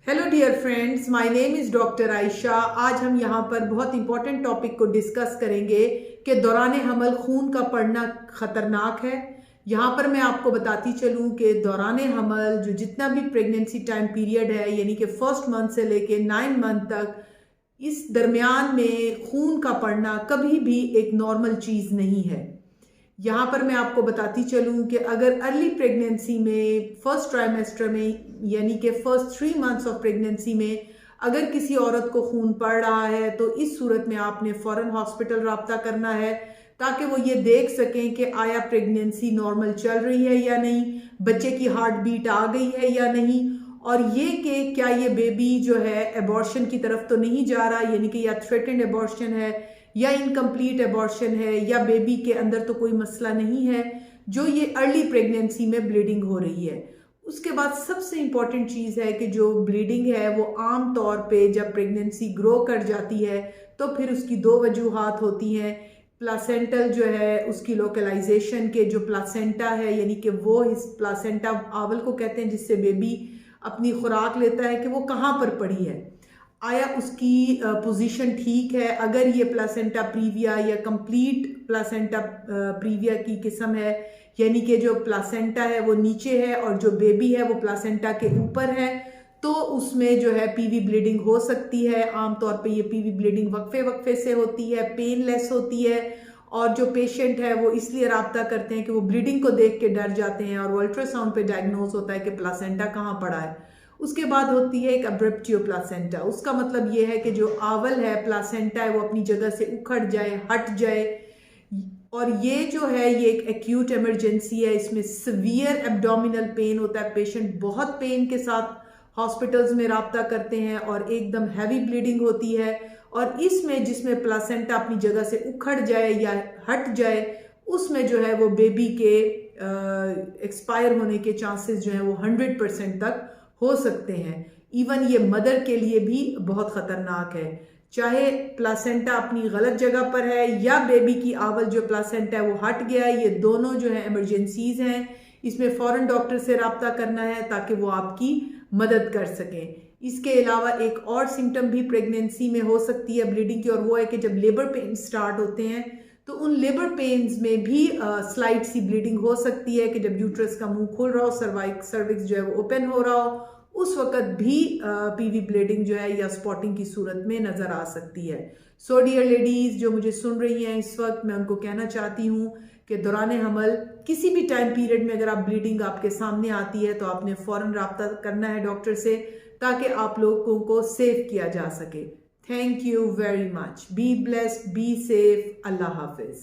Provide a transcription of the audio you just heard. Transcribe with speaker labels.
Speaker 1: Hello dear friends, my name is doctor Ayesha. आज हम यहाँ पर बहुत इंपॉर्टेंट टॉपिक को डिस्कस करेंगे कि दौरान हमल खून का पड़ना ख़तरनाक है। यहाँ पर मैं आपको बताती चलूँ कि दौरान हमल जो जितना भी प्रेगनेंसी टाइम पीरियड है, यानी कि फर्स्ट मंथ से लेके 9 मंथ तक, इस दरमियान में खून का पड़ना कभी भी एक नॉर्मल चीज़ नहीं है। यहाँ पर मैं आपको बताती चलूँ कि अगर अर्ली प्रेगनेंसी में फर्स्ट ट्राइमेस्टर में यानी कि फर्स्ट 3 मंथ्स ऑफ प्रेगनेंसी में अगर किसी औरत को खून पड़ रहा है तो इस सूरत में आपने फ़ौरन हॉस्पिटल रब्ता करना है ताकि वो ये देख सकें कि आया प्रेगनेंसी नॉर्मल चल रही है या नहीं, बच्चे की हार्ट बीट आ गई है या नहीं, और ये कि क्या ये बेबी जो है एबॉर्शन की तरफ तो नहीं जा रहा, यानी कि या थ्रेटेंड एबॉर्शन है या इनकम्प्लीट एबॉर्शन है या बेबी के अंदर तो कोई मसला नहीं है जो ये अर्ली प्रेगनेंसी में ब्लीडिंग हो रही है। उसके बाद सबसे इम्पॉर्टेंट चीज़ है कि जो ब्लीडिंग है वो आम तौर पे जब प्रेगनेंसी ग्रो कर जाती है तो फिर उसकी दो वजूहात होती हैं। प्लासेंटल जो है उसकी लोकलाइजेशन के जो प्लासेंटा है, यानी कि वो इस प्लासेंटा आवल को कहते हैं जिससे बेबी अपनी खुराक लेता है, कि वो कहाँ पर पड़ी है, आया उसकी पोजीशन ठीक है। अगर ये प्लासेंटा प्रीविया या कंप्लीट प्लासेंटा प्रीविया की किस्म है, यानी कि जो प्लासेंटा है वो नीचे है और जो बेबी है वो प्लासेंटा के ऊपर है, तो उसमें जो है पीवी ब्लीडिंग हो सकती है। आमतौर पे ये पीवी ब्लीडिंग वक्फे वक्फे से होती है, पेनलेस होती है, और जो पेशेंट है वो इसलिए राब्ता करते हैं कि वो ब्लीडिंग को देख के डर जाते हैं और वो अल्ट्रासाउंड पे डायग्नोज होता है कि प्लासेंटा कहाँ पड़ा है। उसके बाद होती है एक अब्रप्टियो प्लासेंटा। उसका मतलब ये है कि जो आवल है प्लासेंटा है वो अपनी जगह से उखड़ जाए, हट जाए, और ये जो है ये एक एक्यूट इमरजेंसी है। इसमें सीवियर एब्डोमिनल पेन होता है, पेशेंट बहुत पेन के साथ हॉस्पिटल्स में राब्ता करते हैं और एकदम हैवी ब्लीडिंग होती है। और इसमें जिसमें प्लासेंटा अपनी जगह से उखड़ जाए या हट जाए, उसमें जो है वो बेबी के एक्सपायर होने के चांसेस जो है वो 100% तक हो सकते हैं। इवन ये मदर के लिए भी बहुत ख़तरनाक है, चाहे प्लासेंटा अपनी गलत जगह पर है या बेबी की आवल जो प्लासेंटा है वो हट गया है। ये दोनों जो है इमरजेंसीज हैं, इसमें फ़ौरन डॉक्टर से रब्ता करना है ताकि वो आपकी मदद कर सकें। इसके अलावा एक और सिम्टम भी प्रेगनेंसी में हो सकती है ब्लीडिंग की, और वो है कि जब लेबर पेन स्टार्ट होते हैं तो उन लेबर पेन्स में भी स्लाइट सी ब्लीडिंग हो सकती है कि जब यूट्रस का मुंह खुल रहा हो, सर्विक्स जो है वो ओपन हो रहा हो, उस वक्त भी पीवी ब्लीडिंग जो है या स्पॉटिंग की सूरत में नज़र आ सकती है। सो डियर लेडीज़ जो मुझे सुन रही हैं इस वक्त, मैं उनको कहना चाहती हूँ कि दौरान हमल किसी भी टाइम पीरियड में अगर आप ब्लीडिंग आपके सामने आती है तो आपने फ़ौरन रब्ता करना है डॉक्टर से ताकि आप लोगों को सेव किया जा सके। Thank you very much. Be blessed, be safe. अल्लाह हाफिज़।